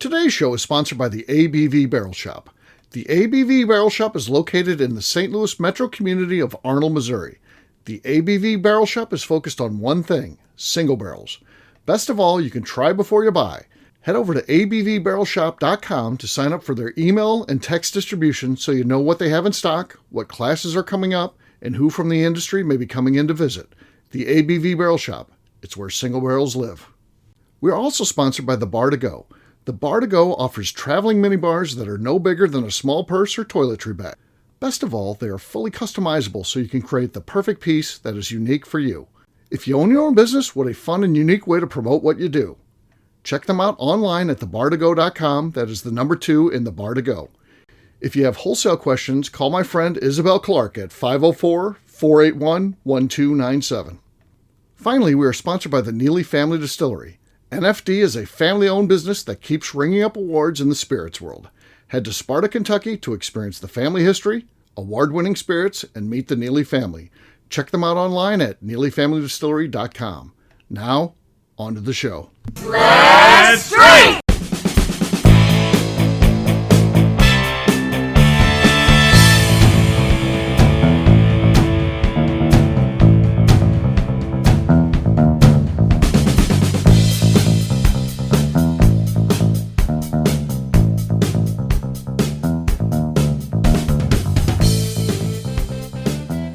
Today's show is sponsored by the ABV Barrel Shop. The ABV Barrel Shop is located in the St. Louis metro community of Arnold, Missouri. The ABV Barrel Shop is focused on one thing: single barrels. Best of all, you can try before you buy. Head over to abvbarrelshop.com to sign up for their email and text distribution so you know what they have in stock, what classes are coming up, and who from the industry may be coming in to visit. The ABV Barrel Shop. It's where single barrels live. We are also sponsored by the Bar to Go. The Bar to Go offers traveling minibars that are no bigger than a small purse or toiletry bag. Best of all, they are fully customizable so you can create the perfect piece that is unique for you. If you own your own business, what a fun and unique way to promote what you do. Check them out online at thebar2go.com. That is the number 2 in the Bar to Go. If you have wholesale questions, call my friend Isabel Clark at 504-481-1297. Finally, we are sponsored by the Neely Family Distillery. NFD is a family-owned business that keeps ringing up awards in the spirits world. Head to Sparta, Kentucky to experience the family history, award-winning spirits, and meet the Neely family. Check them out online at neelyfamilydistillery.com. Now, on to the show. Let's drink!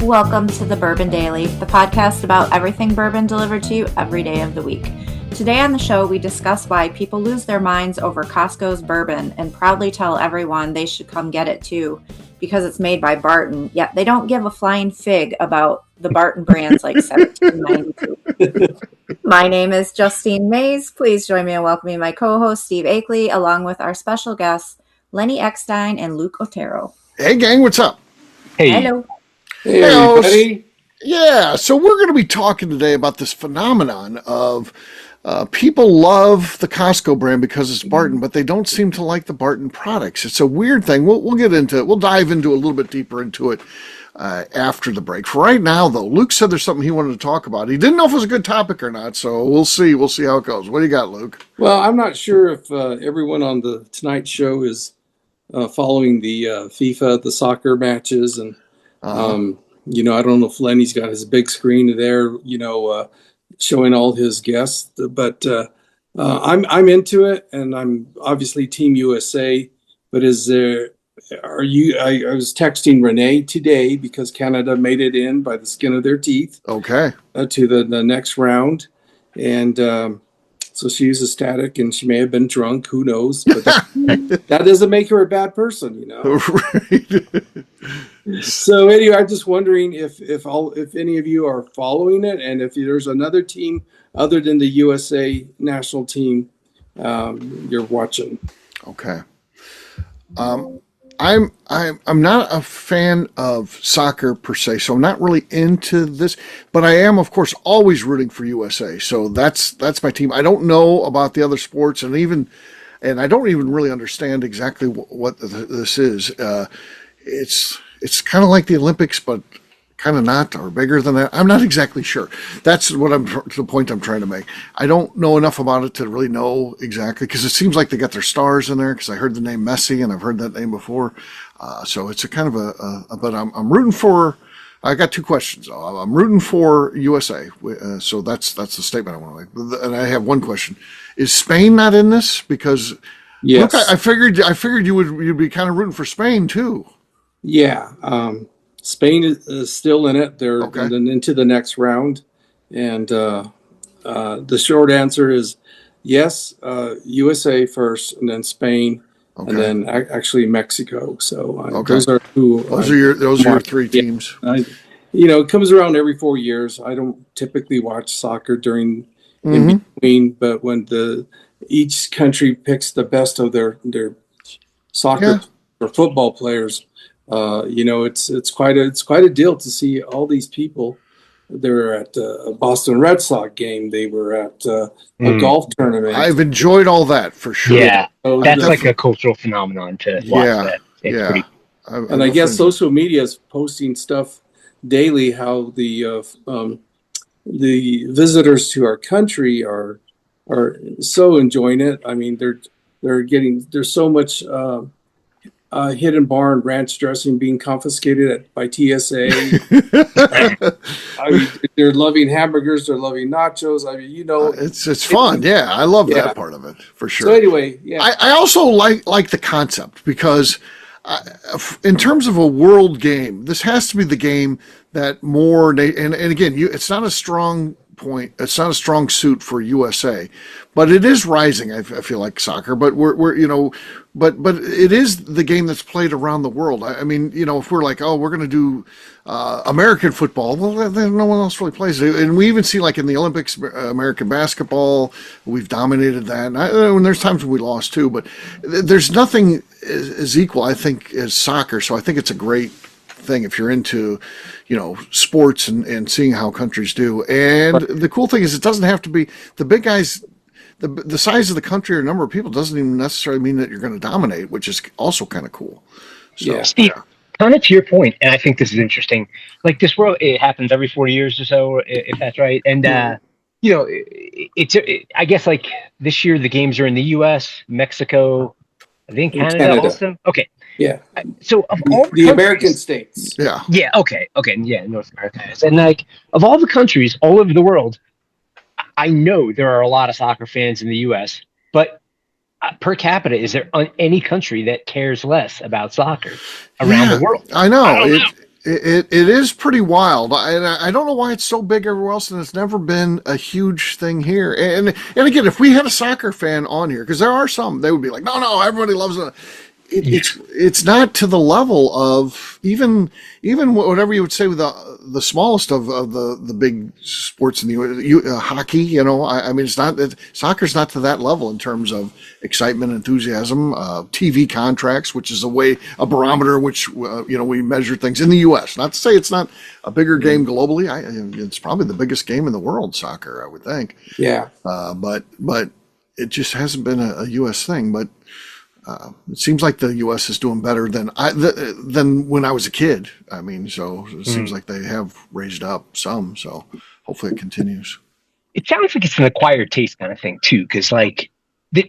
Welcome to the Bourbon Daily, the podcast about everything bourbon delivered to you every day of the week. Today on the show, we discuss why people lose their minds over Costco's bourbon and proudly tell everyone they should come get it too because it's made by Barton, yet they don't give a flying fig about the Barton brands like 1792. My name is Justine Mays. Please join me in welcoming my co-host Steve Akeley, along with our special guests Lenny Eckstein and Luke Otero. Hey gang, what's up? Hey. Hello. Hey, everybody. Yeah, so we're going to be talking today about this phenomenon of people love the Costco brand because it's Barton, but they don't seem to like the Barton products. It's a weird thing. We'll get into it. We'll dive into a little bit deeper into it after the break. For right now, though, Luke said there's something he wanted to talk about. He didn't know if it was a good topic or not, so we'll see. We'll see how it goes. What do you got, Luke? Well, I'm not sure if everyone on the Tonight Show is following the FIFA, the soccer matches, and I don't know if Lenny's got his big screen there, showing all his guests, but I'm into it, and I'm obviously Team USA. But I was texting Renee today because Canada made it in by the skin of their teeth. Okay. To the next round, and so she was ecstatic, and she may have been drunk. Who knows? But that doesn't make her a bad person, Right. So anyway, I'm just wondering if any of you are following it, and if there's another team other than the USA national team you're watching. Okay. I'm not a fan of soccer per se, so I'm not really into this, but I am, of course, always rooting for USA. So that's my team. I don't know about the other sports, and I don't even really understand exactly what this is. It's kind of like the Olympics, but kind of not, or bigger than that. I'm not exactly sure. That's the point I'm trying to make. I don't know enough about it to really know exactly, because it seems like they got their stars in there, because I heard the name Messi, and I've heard that name before. So it's a kind of but I'm rooting for, I got two questions. I'm rooting for USA. So that's the statement I want to make. And I have one question. Is Spain not in this? Because yes. Look, I figured you'd be kind of rooting for Spain too. Yeah. Spain is still in it. They're into the next round. And the short answer is yes, USA first, and then Spain, and then actually Mexico. So those are your three teams. It comes around every 4 years. I don't typically watch soccer in between, but when each country picks the best of their soccer or football players, it's quite a deal to see all these people. They were at a Boston Red Sox game. They were at a golf tournament. I've enjoyed all that for sure. Yeah, that's like a cultural phenomenon to watch that. It's and I guess social media is posting stuff daily. How the visitors to our country are so enjoying it. I mean, There's so much hidden bar and ranch dressing being confiscated by TSA. I mean, they're loving hamburgers, they're loving nachos. I mean, it's fun. Yeah, I love that part of it for sure. So anyway, yeah, I also like the concept because in terms of a world game, this has to be the game that more and again, it's not a strong point. It's not a strong suit for USA, but it is rising. I feel like soccer, but we're but it is the game that's played around the world. I mean, if we're like, oh, we're going to do American football, well, then no one else really plays it. And we even see like in the Olympics, American basketball, we've dominated that. And there's times when we lost too, but there's nothing as equal, I think, as soccer. So I think it's a great thing if you're into sports and seeing how countries do. And the cool thing is it doesn't have to be the big guys. The size of the country or number of people doesn't even necessarily mean that you're going to dominate, which is also kind of cool. So, Steve, kind of to your point, and I think this is interesting. Like this world, it happens every 40 years or so, if that's right. And I guess like this year the games are in the U.S., Mexico, I think Canada also. Okay. Yeah. So of all the American states. Yeah. Yeah. Okay. Yeah. North America is. And like of all the countries all over the world, I know there are a lot of soccer fans in the U.S., but per capita, is there any country that cares less about soccer around the world? I know. It is pretty wild. I don't know why it's so big everywhere else, and it's never been a huge thing here. And again, if we had a soccer fan on here, because there are some, they would be like, no, everybody loves it. It's not to the level of even whatever you would say with the smallest of the big sports in the hockey. I mean, soccer's not to that level in terms of excitement, enthusiasm, TV contracts, which is a barometer which we measure things in the U.S. Not to say it's not a bigger game globally. It's probably the biggest game in the world, soccer, I would think. Yeah. But it just hasn't been a U.S. thing, but. It seems like the U.S. is doing better than when I was a kid. I mean, so it seems like they have raised up some. So hopefully it continues. It sounds like it's an acquired taste kind of thing too, because like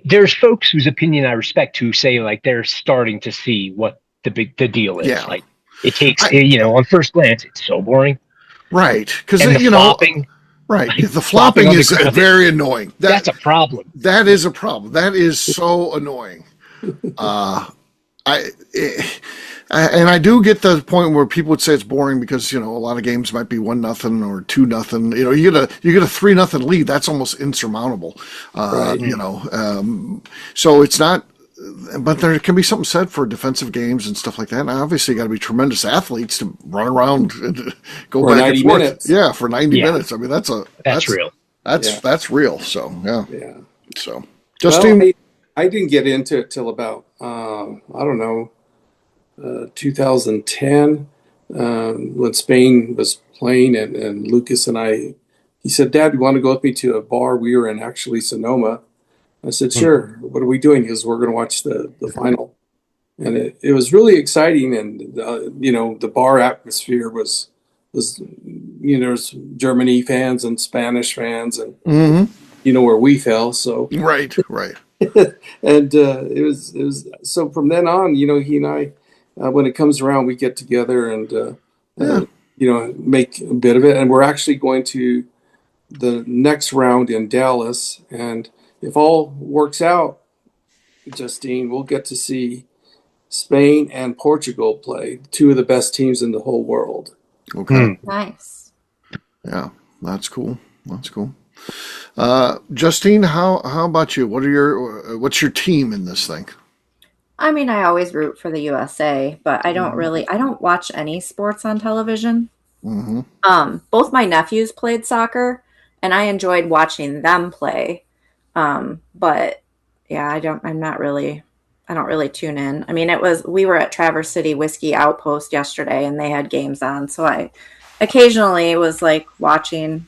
there's folks whose opinion I respect who say like they're starting to see what the deal is. Yeah. Like it takes on first glance it's so boring. Right, because flopping. Right, the flopping is very annoying. That's a problem. That is a problem. That is so annoying. I do get the point where people would say it's boring because a lot of games might be 1-0 or 2-0. You get a 3-0 lead. That's almost insurmountable. Right. So it's not. But there can be something said for defensive games and stuff like that. And obviously, you got to be tremendous athletes to run around and go for back and forth. Minutes. Yeah, for 90 minutes. I mean, that's real. That's real. So yeah. So Justine. Well, I didn't get into it till about 2010 when Spain was playing, and Lucas and I. He said, "Dad, you want to go with me to a bar?" We were in actually Sonoma. I said, "Sure." What are we doing? He goes, "We're going to watch the final," and it was really exciting. And the bar atmosphere was there's Germany fans and Spanish fans, and where we fell. So right. And it was so from then on, he and I, when it comes around, we get together and make a bit of it. And we're actually going to the next round in Dallas, and if all works out, Justine, we'll get to see Spain and Portugal play, two of the best teams in the whole world. Okay. Nice. Yeah, that's cool. Justine, how about you? What's your team in this thing? I mean, I always root for the USA, but I don't watch any sports on television. Mm-hmm. Both my nephews played soccer and I enjoyed watching them play. But yeah, I don't really tune in. I mean, we were at Traverse City Whiskey Outpost yesterday and they had games on. So I occasionally was like watching,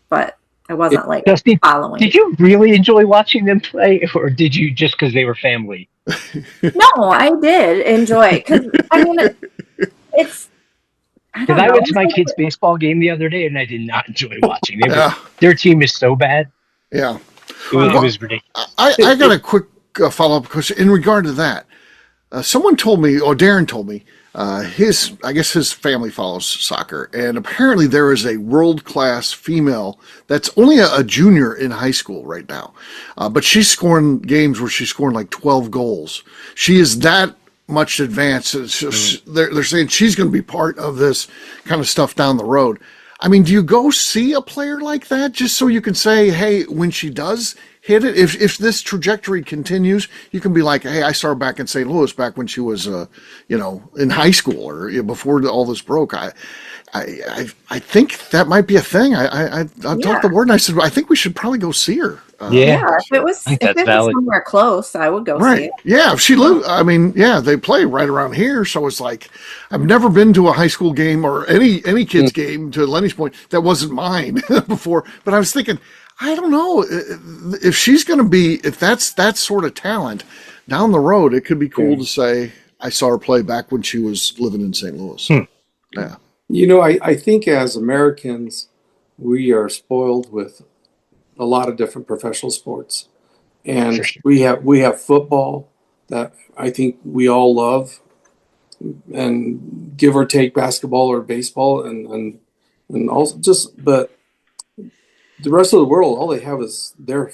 but I wasn't like Justine, following. Did you really enjoy watching them play, or did you just because they were family? No, I did enjoy it because I mean, it's. Because I went to my kids' baseball game the other day and I did not enjoy watching. Their team is so bad. Yeah, it was ridiculous. I got a follow-up question in regard to that. Someone told me, or Darren told me, I guess his family follows soccer, and apparently there is a world-class female that's only a junior in high school right now, but she's scoring games where she's scoring like 12 goals. She is that much advanced. They're saying she's going to be part of this kind of stuff down the road. I mean, do you go see a player like that just so you can say, hey, when she does hit it, if this trajectory continues, you can be like, hey, I saw her back in St. Louis back when she was, in high school or before all this broke. I think that might be a thing. I talked to Ward and I said, I think we should probably go see her. If it was somewhere close, I would go see it. Yeah, if she lived, I mean, they play right around here, so it's like I've never been to a high school game or any kid's game, to Lenny's point, that wasn't mine before. But I was thinking, I don't know if she's going to be, if that's that sort of talent down the road. It could be cool to say I saw her play back when she was living in St. Louis. Yeah, I think as Americans, we are spoiled with a lot of different professional sports, and we have football that I think we all love, and give or take basketball or baseball, and also but the rest of the world, all they have is their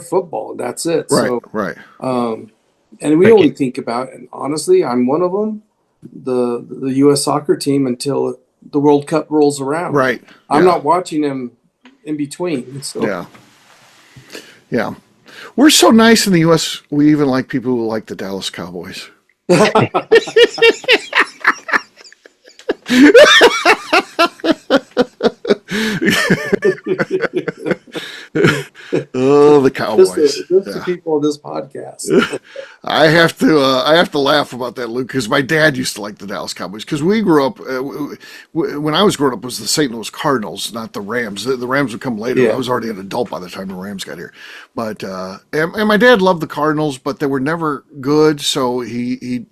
football. That's it. Right. And we only think about, and honestly, I'm one of them, the U.S. soccer team until the World Cup rolls around. Right. I'm not watching them in between. So. Yeah. We're so nice in the U.S. We even like people who like the Dallas Cowboys. Oh, the Cowboys! Just the people on this podcast. I have to laugh about that, Luke, because my dad used to like the Dallas Cowboys. Because we grew up when I was growing up, it was the St. Louis Cardinals, not the Rams. The Rams would come later. Yeah. I was already an adult by the time the Rams got here. But and my dad loved the Cardinals, but they were never good. So he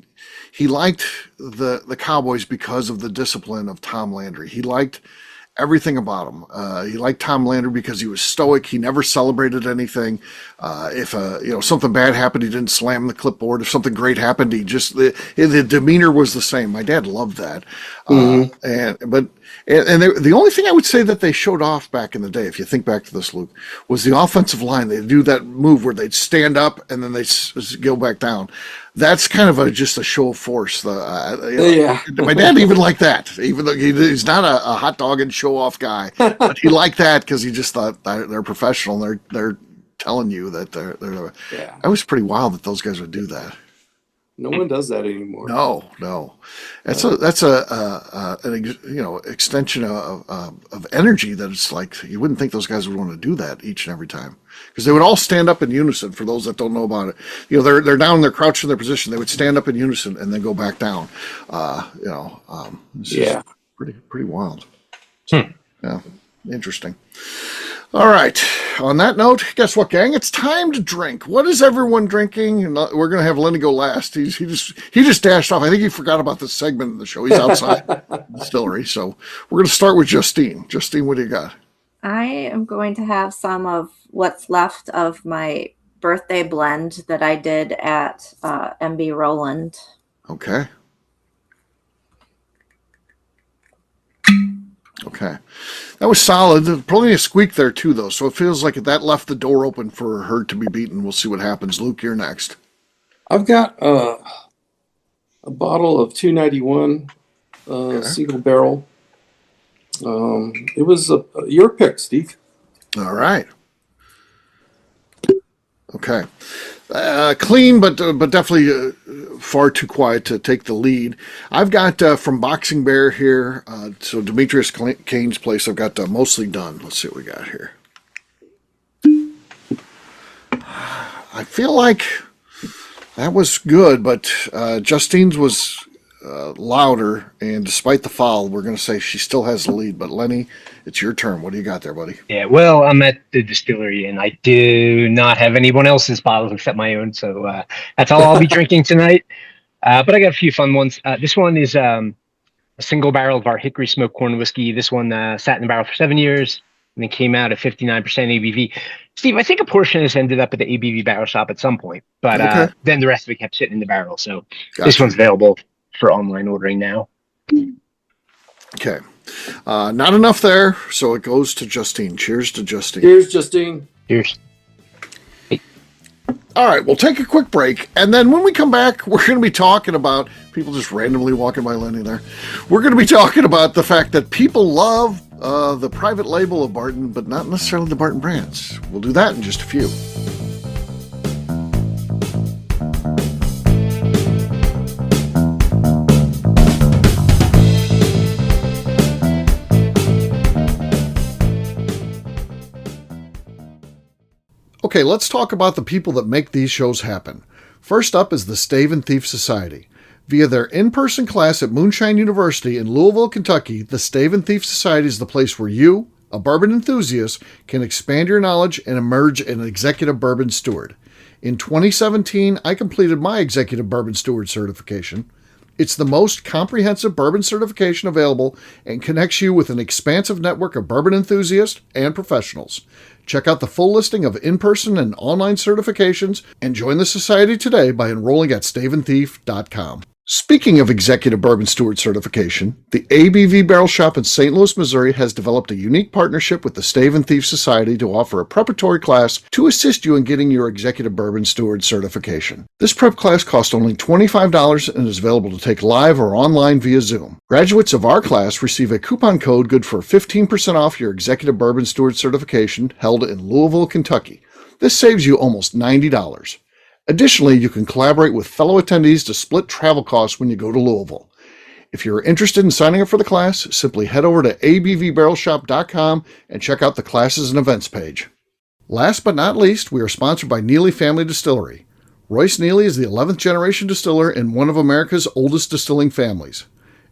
liked the Cowboys because of the discipline of Tom Landry. He liked everything about him. He liked Tom Landry because he was stoic. He never celebrated anything. If something bad happened, he didn't slam the clipboard. If something great happened, he just the demeanor was the same. My dad loved that. The only thing I would say that they showed off back in the day, if you think back to this, Luke, was the offensive line. They'd do that move where they'd stand up and then they'd go back down. That's kind of just a show of force. My dad even liked that, even though he's not a hot dog and show off guy, but he liked that because he just thought they're professional. And they're telling you that they're. It was pretty wild that those guys would do that. No one does that anymore. No. That's an extension of energy that it's like you wouldn't think those guys would want to do that each and every time, because they would all stand up in unison. For those that don't know about it, they're down, they're crouched in their position. They would stand up in unison and then go back down. It's just pretty wild. So, yeah, interesting. All right. On that note, guess what, gang? It's time to drink. What is everyone drinking? And we're going to have Lenny go last. He just dashed off. I think he forgot about this segment in the show. He's outside the distillery. So we're going to start with Justine. Justine, what do you got? I am going to have some of what's left of my birthday blend that I did at MB Roland. Okay. That was solid. Probably a squeak there too, though. So it feels like that left the door open for her to be beaten. We'll see what happens. Luke, you're next. I've got a bottle of 291 single barrel. It was your pick, Steve. All right. Okay. Clean, but definitely far too quiet to take the lead. I've got from Boxing Bear here, so Demetrius Kane's place, I've got Mostly Done. Let's see what we got here. I feel like that was good, but Justine's was louder, and despite the foul, we're going to say she still has the lead. But Lenny, it's your turn. What do you got there, buddy? Yeah, well, I'm at the distillery, and I do not have anyone else's bottles except my own, so that's all I'll be drinking tonight. But I got a few fun ones. This one is a single barrel of our Hickory Smoked Corn Whiskey. This one sat in the barrel for 7 years. and it came out at 59% ABV. Steve, I think a portion of this ended up at the ABV Barrel Shop at some point, but then the rest of it kept sitting in the barrel. So this one's available for online ordering now. Okay. Not enough there, so it goes to Justine. Cheers to Justine. Cheers, Justine. Cheers. All right, we'll take a quick break, and then when we come back, we're going to be talking about people just randomly walking by Lenny there. We're going to be talking about the fact that people love the private label of Barton, but not necessarily the Barton brands. We'll do that in just a few. Okay, let's talk about the people that make these shows happen. First up is the Stave and Thief Society. Via their in-person class at Moonshine University in Louisville, Kentucky, the Stave and Thief Society is the place where you, a bourbon enthusiast, can expand your knowledge and emerge an executive bourbon steward. In 2017, I completed my executive bourbon steward certification. It's the most comprehensive bourbon certification available and connects you with an expansive network of bourbon enthusiasts and professionals. Check out the full listing of in-person and online certifications and join the society today by enrolling at staveandthief.com. Speaking of executive bourbon steward certification, the ABV Barrel Shop in St. Louis, Missouri has developed a unique partnership with the Stave and Thief Society to offer a preparatory class to assist you in getting your executive bourbon steward certification. This prep class costs only $25 and is available to take live or online via Zoom. Graduates of our class receive a coupon code good for 15% off your executive bourbon steward certification held in Louisville, Kentucky. This saves you almost $90. Additionally, you can collaborate with fellow attendees to split travel costs when you go to Louisville. If you're interested in signing up for the class, simply head over to abvbarrelshop.com and check out the classes and events page. Last but not least, we are sponsored by Neely Family Distillery. Royce Neely is the 11th generation distiller in one of America's oldest distilling families.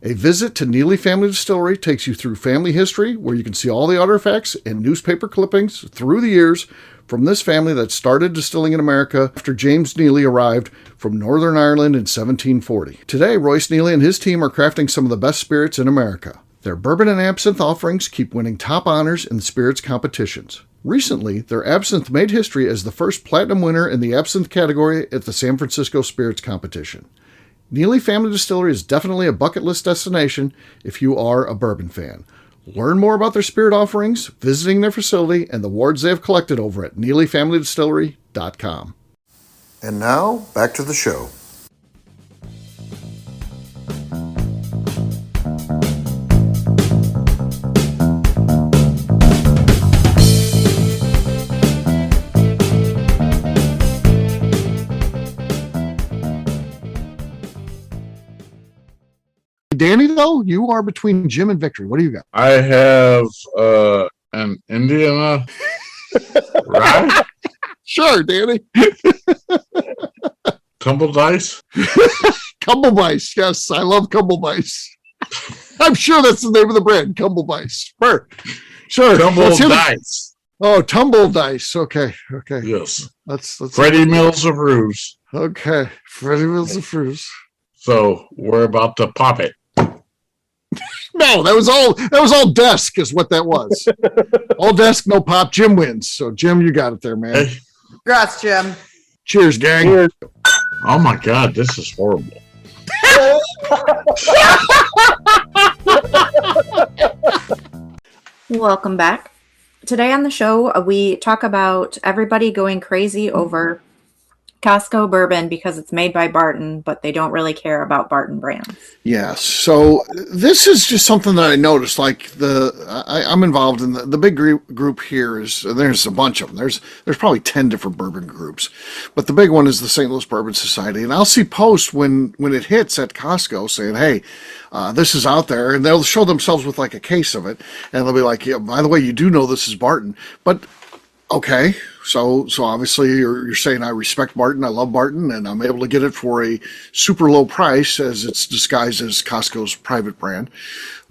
A visit to Neely Family Distillery takes you through family history, where you can see all the artifacts and newspaper clippings through the years from this family that started distilling in America after James Neely arrived from Northern Ireland in 1740. Today, Royce Neely and his team are crafting some of the best spirits in America. Their bourbon and absinthe offerings keep winning top honors in the spirits competitions. Recently, their absinthe made history as the first platinum winner in the absinthe category at the San Francisco Spirits Competition. Neely Family Distillery is definitely a bucket list destination if you are a bourbon fan. Learn more about their spirit offerings, visiting their facility, and the awards they have collected over at NeelyFamilyDistillery.com. And now, back to the show. Danny, though, you are between Jim and Victory. What do you got? I have an Indiana rye. Sure, Danny. Tumble dice. Cumblebeiss. Yes, I love Cumblebeiss. I'm sure that's the name of the brand, Cumblebeiss. Sure. Tumble dice. Oh, tumble dice. Okay. Yes. Let's Freddie Mills approves. Okay. Freddie Mills approves. So we're about to pop it. No, that was all desk is what that was. All desk, no pop. Jim wins. So Jim, you got it there, man. Hey. Congrats, Jim. Cheers, gang. Cheers. Oh my God, this is horrible. Welcome back. Today on the show, we talk about everybody going crazy over Costco bourbon because it's made by Barton, but they don't really care about Barton brands. Yes. So this is just something that I noticed. Like I'm involved in the big group here is there's a bunch of them. There's probably 10 different bourbon groups, but the big one is the St. Louis Bourbon Society. And I'll see posts when it hits at Costco saying, "Hey, this is out there," and they'll show themselves with like a case of it, and they'll be like, "Yeah, by the way, you do know this is Barton," but. Okay, so obviously you're saying I respect Barton, I love Barton, and I'm able to get it for a super low price as it's disguised as Costco's private brand.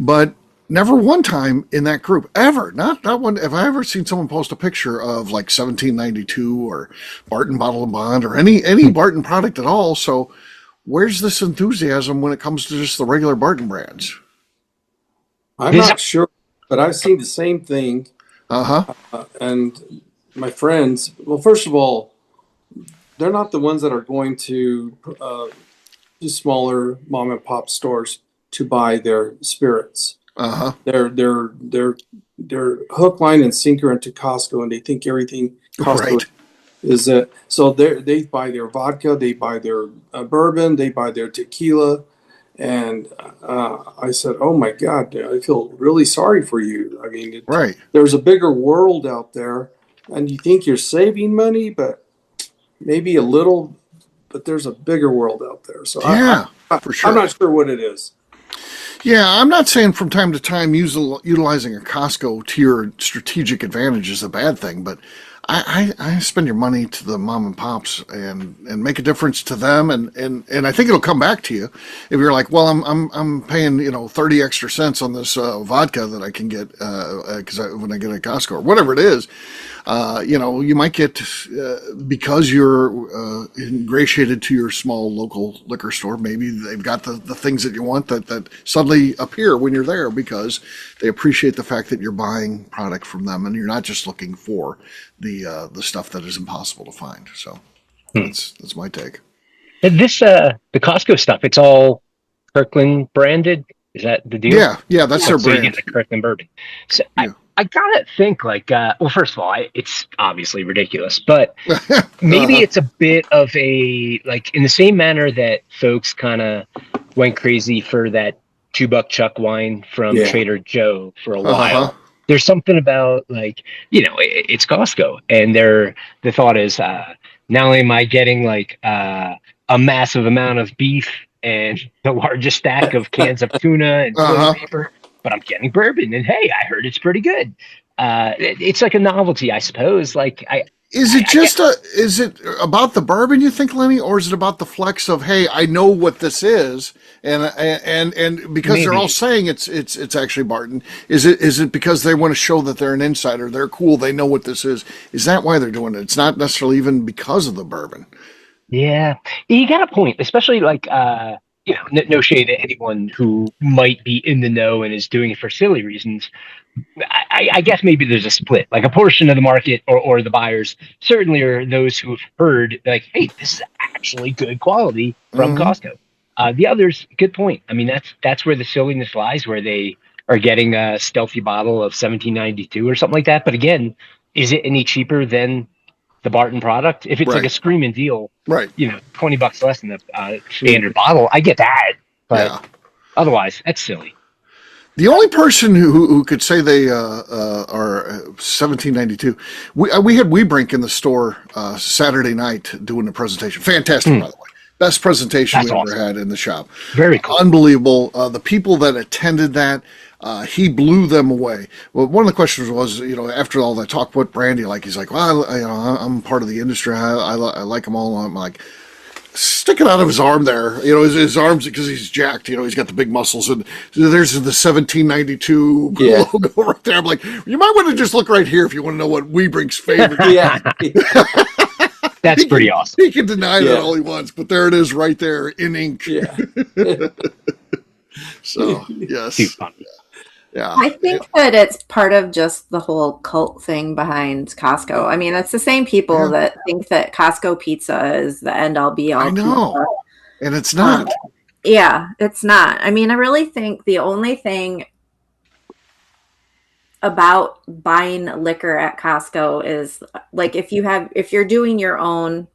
But never one time in that group, ever, not one, have I ever seen someone post a picture of like 1792 or Barton Bottle and Bond or any Barton product at all. So where's this enthusiasm when it comes to just the regular Barton brands? I'm not sure, but I've seen the same thing Uh-huh. And my friends, well, first of all, they're not the ones that are going to smaller mom and pop stores to buy their spirits. Uh-huh. They're hook, line, and sinker into Costco, and they think everything Costco Right. is it. So they buy their vodka, they buy their bourbon, they buy their tequila, and I said, "Oh my God, I feel really sorry for you. I mean, Right. there's a bigger world out there, and you think you're saving money, but maybe a little, but there's a bigger world out there. So Yeah, for I'm sure. not sure what it is. Yeah, I'm not saying from time to time utilizing a Costco to your strategic advantage is a bad thing, but I spend your money to the mom and pops and make a difference to them, and I think it'll come back to you if you're like, well, I'm paying 30 extra cents on this vodka that I can get because when I get at Costco or whatever it is. You might get because you're ingratiated to your small local liquor store. Maybe they've got the things that you want that suddenly appear when you're there because they appreciate the fact that you're buying product from them and you're not just looking for the stuff that is impossible to find. So that's my take. And this the Costco stuff, it's all Kirkland branded. Is that the deal? Yeah, that's their So you brand. get the Kirkland bourbon. So Yeah. I gotta think like, well, first of all, it's obviously ridiculous, but maybe Uh-huh. it's a bit of a like in the same manner that folks kind of went crazy for that $2 Chuck wine from Yeah. Trader Joe for a Uh-huh. while. There's something about like it's Costco, and the thought is not only am I getting like a massive amount of beef and the largest stack of cans of tuna and Uh-huh. toilet paper, but I'm getting bourbon, and hey, I heard it's pretty good. It's like a novelty, I suppose. Like Is it about the bourbon you think, Lenny, or is it about the flex of, hey, I know what this is, and because they're all maybe. saying it's actually Barton, is it because they want to show that they're an insider, they're cool, they know what this is? Is that why they're doing it? It's not necessarily even because of the bourbon. Yeah, you got a point, especially like no shade to anyone who might be in the know and is doing it for silly reasons. I guess maybe there's a split, like a portion of the market or the buyers certainly are those who have heard like, hey, this is actually good quality from Mm-hmm. Costco. The others, good point. I mean, that's where the silliness lies, where they are getting a stealthy bottle of 1792 or something like that. But again, is it any cheaper than the Barton product? If it's like a Right. screaming deal, Right. $20 less than the standard bottle, I get that. But Yeah. otherwise, that's silly. The only person who could say they are 1792, we had Weebrink in the store Saturday night doing a presentation. Fantastic, by the way. Best presentation That's we awesome. ever had in the shop. Very cool. Unbelievable. The people that attended that, he blew them away. Well, one of the questions was, after all that talk, what brand do you like? He's like, well, I'm part of the industry. I like them all. I'm like, sticking out of his arm there, his arms, because he's jacked, he's got the big muscles, and there's the 1792 logo right there. I'm like, you might want to just look right here if you want to know what Weebrink's favorite. Yeah. That's pretty awesome. He can deny that all he wants, but there it is right there in ink. Yeah. So, yes. Too funny. Yeah. I think that it's part of just the whole cult thing behind Costco. I mean, it's the same people that think that Costco pizza is the end all be all. I know. Pizza. And it's not. Yeah, it's not. I mean, I really think the only thing about buying liquor at Costco is like if you're doing your own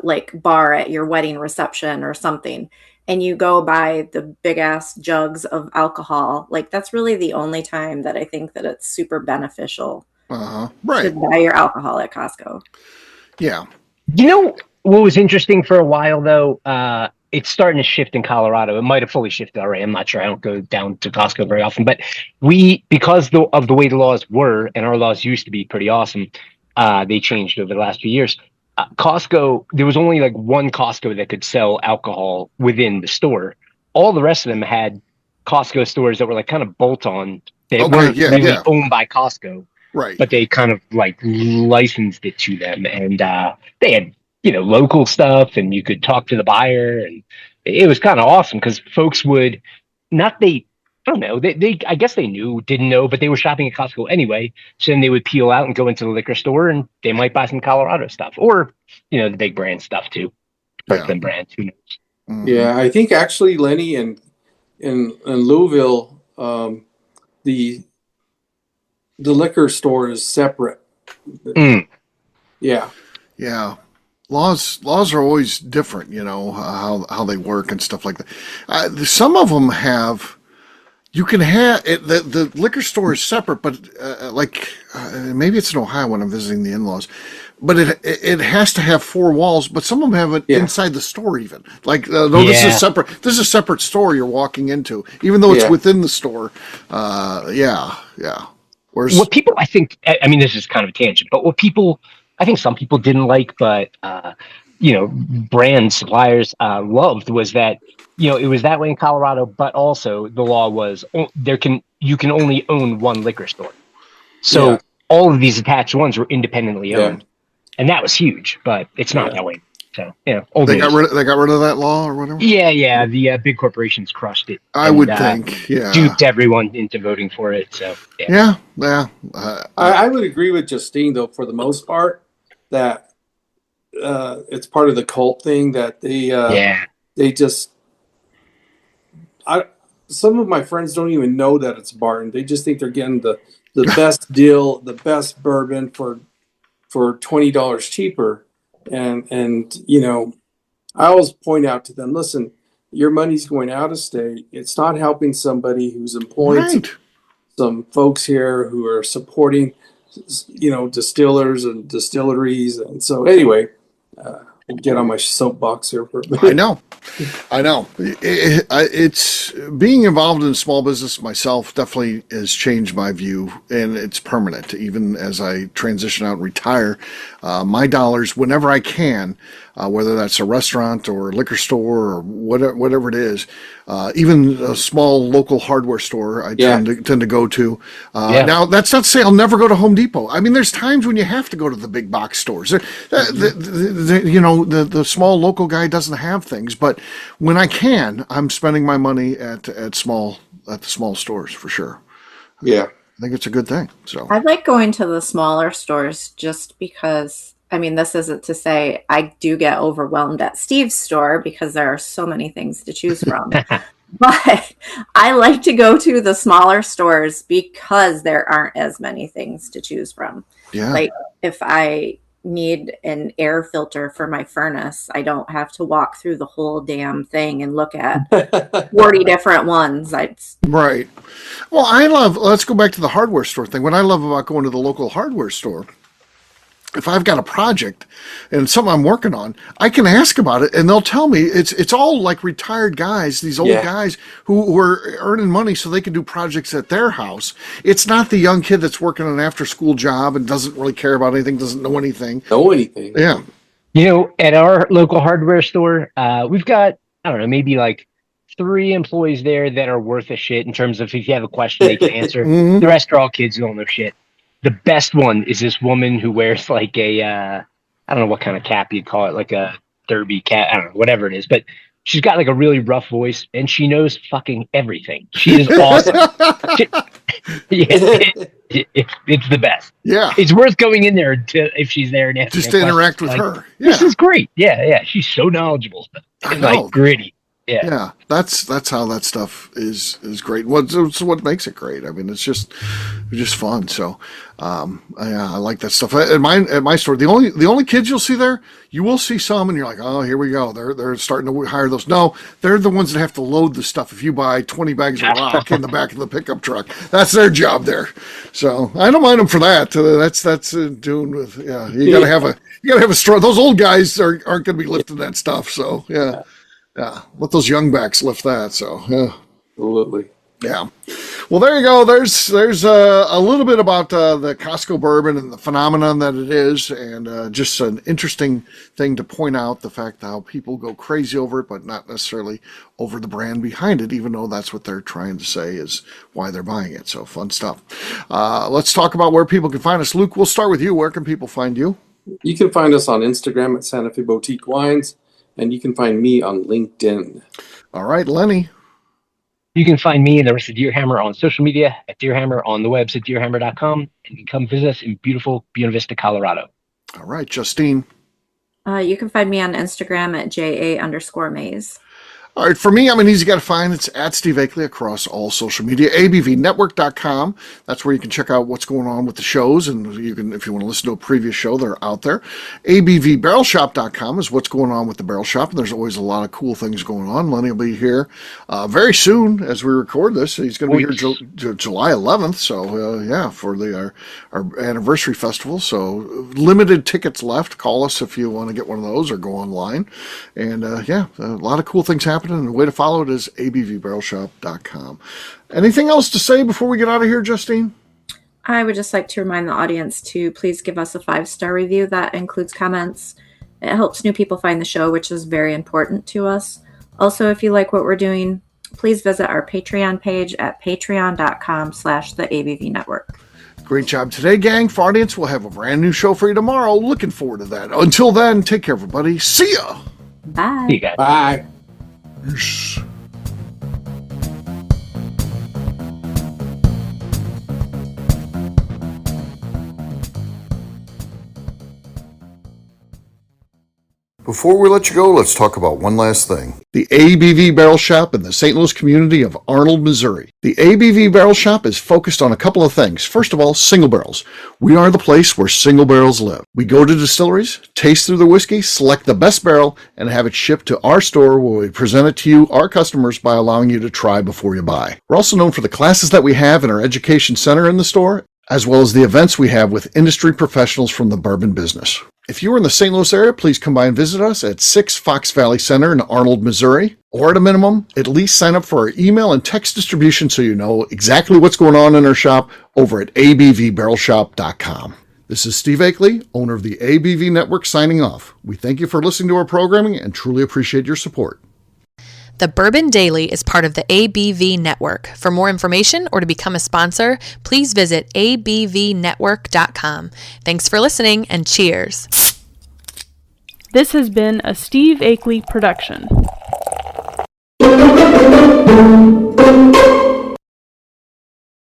like bar at your wedding reception or something, and you go buy the big ass jugs of alcohol, like that's really the only time that I think that it's super beneficial to Right. buy your alcohol at Costco. Yeah. You know what was interesting for a while though? It's starting to shift in Colorado. It might have fully shifted already. I'm not sure. I don't go down to Costco very often, but because of the way the laws were, and our laws used to be pretty awesome, they changed over the last few years. Costco, there was only like one Costco that could sell alcohol within the store. All the rest of them had Costco stores that were like kind of bolt on. They weren't really owned by Costco, right? But they kind of like licensed it to them, and they had local stuff, and you could talk to the buyer, and it was kind of awesome because folks would not they I don't know. They I guess they didn't know, but they were shopping at Costco anyway. So then they would peel out and go into the liquor store, and they might buy some Colorado stuff, or the big brand stuff too, Yeah. Kirkland brand. Who knows? Mhm. Yeah, I think actually, Lenny, in Louisville, the liquor store is separate. Mm. Yeah. Yeah. Laws are always different, how they work and stuff like that. Some of them have. You can have it, the liquor store is separate, but maybe it's in Ohio when I'm visiting the in-laws, but it has to have four walls. But some of them have it inside the store even. No, this is separate. This is a separate store you're walking into, even though it's within the store. Yeah. Whereas What people, I think, I mean, this is kind of a tangent, but I think some people didn't like, but brand suppliers loved was that it was that way in Colorado, but also the law was you can only own one liquor store, so all of these attached ones were independently owned, and that was huge. But it's not that way. So old they news. got rid of that law or whatever. Yeah. The big corporations crushed it. I would think, duped everyone into voting for it. So yeah. I would agree with Justine though, for the most part, that it's part of the cult thing that they just. Some of my friends don't even know that it's Barton. They just think they're getting the best deal, the best bourbon for $20 cheaper. And I always point out to them, listen, your money's going out of state. It's not helping somebody who's employing some folks here who are supporting, distillers and distilleries. And so anyway, I'll get on my soapbox here for a minute. I know. It's being involved in small business myself definitely has changed my view, and it's permanent. Even as I transition out and retire, my dollars, whenever I can, whether that's a restaurant or a liquor store or whatever it is, even a small local hardware store, I tend to go to. Now, that's not to say I'll never go to Home Depot. I mean, there's times when you have to go to the big box stores. The small local guy doesn't have things, but when I can, I'm spending my money at the small stores for sure. Yeah, I think it's a good thing. So I like going to the smaller stores just because, I mean, this isn't to say I do get overwhelmed at Steve's store because there are so many things to choose from. But I like to go to the smaller stores because there aren't as many things to choose from. Yeah. Like if I need an air filter for my furnace, I don't have to walk through the whole damn thing and look at 40 different ones. Right. Well, let's go back to the hardware store thing. What I love about going to the local hardware store, if I've got a project and something I'm working on, I can ask about it and they'll tell me. It's all like retired guys, these old guys who are earning money so they can do projects at their house. It's not the young kid that's working an after-school job and doesn't really care about anything, doesn't know anything. Yeah. At our local hardware store, we've got, I don't know, maybe like 3 employees there that are worth a shit in terms of if you have a question, they can answer. The rest are all kids who don't know shit. The best one is this woman who wears like a, I don't know what kind of cap you'd call it, like a derby cap, I don't know, whatever it is. But she's got like a really rough voice and she knows fucking everything. She is awesome. It's the best. Yeah. It's worth going in there if she's there and asking just to interact with her. Yeah. This is great. Yeah. She's so knowledgeable and like gritty. Yeah, that's how that stuff is great. It's what makes it great. I mean, it's just fun. So, I like that stuff. At my store, the only kids you'll see there, you will see some, and you're like, oh, here we go. They're starting to hire those. No, they're the ones that have to load the stuff. If you buy 20 bags of rock in the back of the pickup truck, that's their job there. So I don't mind them for that. That's doing with You gotta have a store. Those old guys aren't going to be lifting that stuff. So yeah. Yeah, let those young backs lift that. So, yeah. Absolutely. Yeah. Well, there you go. There's a little bit about the Costco bourbon and the phenomenon that it is, and just an interesting thing to point out, the fact how people go crazy over it, but not necessarily over the brand behind it, even though that's what they're trying to say is why they're buying it. So, fun stuff. Let's talk about where people can find us. Luke, we'll start with you. Where can people find you? You can find us on Instagram at Santa Fe Boutique Wines. And you can find me on LinkedIn. All right, Lenny. You can find me and the rest of Deer Hammer on social media at Deer Hammer, on the website deerhammer.com, and you can come visit us in beautiful Buena Vista, Colorado. All right, Justine. You can find me on Instagram at JA_Maze. All right, for me, I'm an easy guy to find. It's at Steve Akeley across all social media. ABVnetwork.com. That's where you can check out what's going on with the shows, and you can, if you want to listen to a previous show, they're out there. ABVBarrelShop.com is what's going on with the Barrel Shop, and there's always a lot of cool things going on. Lenny will be here very soon as we record this. He's going to be here July 11th, so yeah, for our anniversary festival. So limited tickets left. Call us if you want to get one of those, or go online. And yeah, a lot of cool things happening. And the way to follow it is abvbarrelshop.com. Anything else to say before we get out of here, Justine? I would just like to remind the audience to please give us a 5-star review that includes comments. It helps new people find the show, which is very important to us. Also, if you like what we're doing, please visit our Patreon page at patreon.com/the ABV Great job today, gang. For audience, we'll have a brand new show for you tomorrow. Looking forward to that. Until then, take care, everybody. See ya. Bye. See you guys. Bye. Peace. Before we let you go, let's talk about one last thing. The ABV Barrel Shop in the St. Louis community of Arnold, Missouri. The ABV Barrel Shop is focused on a couple of things. First of all, single barrels. We are the place where single barrels live. We go to distilleries, taste through the whiskey, select the best barrel, and have it shipped to our store where we present it to you, our customers, by allowing you to try before you buy. We're also known for the classes that we have in our education center in the store, as well as the events we have with industry professionals from the bourbon business. If you are in the St. Louis area, please come by and visit us at 6 Fox Valley Center in Arnold, Missouri. Or at a minimum, at least sign up for our email and text distribution so you know exactly what's going on in our shop over at abvbarrelshop.com. This is Steve Akeley, owner of the ABV Network, signing off. We thank you for listening to our programming and truly appreciate your support. The Bourbon Daily is part of the ABV Network. For more information or to become a sponsor, please visit abvnetwork.com. Thanks for listening, and cheers. This has been a Steve Akeley production.